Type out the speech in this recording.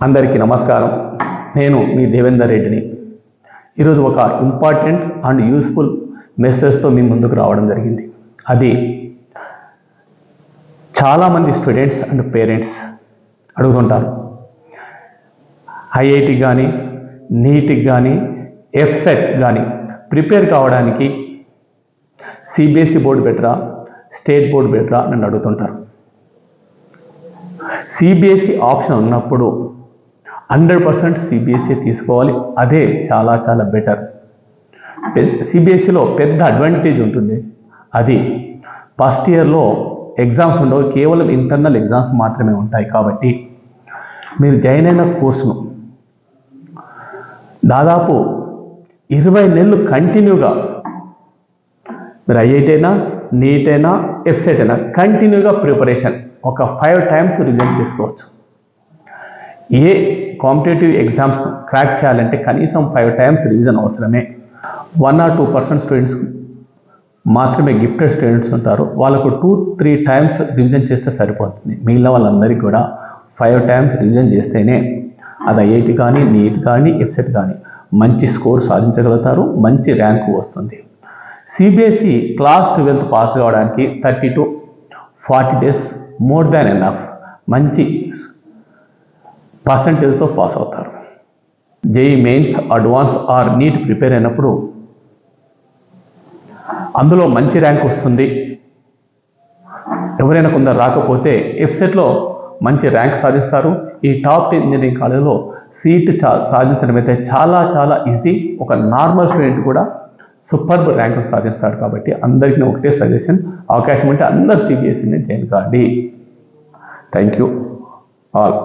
అందరికీ నమస్కారం. నేను మీ దేవేందర్ రెడ్డిని. ఈరోజు ఒక ఇంపార్టెంట్ అండ్ యూస్ఫుల్ మెసేజ్తో మీ ముందుకు రావడం జరిగింది. అది చాలామంది స్టూడెంట్స్ అండ్ పేరెంట్స్ అడుగుతుంటారు, ఐఐటి కానీ నీట్కి కానీ ఎఫ్సెట్ కానీ ప్రిపేర్ కావడానికి సిబిఎస్ఈ బోర్డు బెటరా, స్టేట్ బోర్డు బెటరా నన్ను అడుగుతుంటారు. సిబిఎస్ఈ ఆప్షన్ ఉన్నప్పుడు 100% సిబిఎస్ఈ తీసుకోవాలి. అదే చాలా చాలా బెటర్. సిబిఎస్ఈలో పెద్ద అడ్వాంటేజ్ ఉంటుంది. అది ఫస్ట్ ఇయర్లో ఎగ్జామ్స్ ఉండవు, కేవలం ఇంటర్నల్ ఎగ్జామ్స్ మాత్రమే ఉంటాయి. కాబట్టి మీరు జాయిన్ అయిన కోర్సును దాదాపు 20 నెలలు కంటిన్యూగా మీరు ఐఐటి అయినా నీట్ అయినా ఎఫ్సెట్ అయినా కంటిన్యూగా ప్రిపరేషన్ ఒక 5 times రివిజన్ చేసుకోవచ్చు. ఏ కాంపిటేటివ్ ఎగ్జామ్స్ క్రాక్ చేయాలంటే కనీసం 5 times రివిజన్ అవసరమే. 1 or 2% స్టూడెంట్స్ మాత్రమే గిఫ్టెడ్ స్టూడెంట్స్ ఉంటారు. వాళ్ళకు 2-3 times రివిజన్ చేస్తే సరిపోతుంది. మిగిలిన వాళ్ళందరికీ కూడా 5 times రివిజన్ చేస్తేనే అది ఐఐటి కానీ నీట్ కానీ ఎఫ్సెట్ కానీ మంచి స్కోర్ సాధించగలుగుతారు, మంచి ర్యాంకు వస్తుంది. సిబిఎస్ఈ క్లాస్ 12th పాస్ కావడానికి 30 to 40 days more than enough. మంచి పర్సంటేజ్తో పాస్ అవుతారు. JEE mains, advance or NEET prepare అయినప్పుడు అందులో మంచి ర్యాంక్ వస్తుంది. ఎవరైనా కొందరు రాకపోతే ఎఫ్సెట్లో మంచి ర్యాంక్ సాధిస్తారు. ఈ టాప్ 10 ఇంజనీరింగ్ కాలేజీలో సీట్ సాధించడం అయితే చాలా చాలా ఈజీ. ఒక నార్మల్ స్టూడెంట్ కూడా సూపర్బ్ ర్యాంక్ సాధిస్తాడు. కాబట్టి అందరికీ ఒకటే సజెషన్, అవకాశం ఉంటే అందరు సిబిఎస్ఈని జాయిన్ కాండి. Thank you all.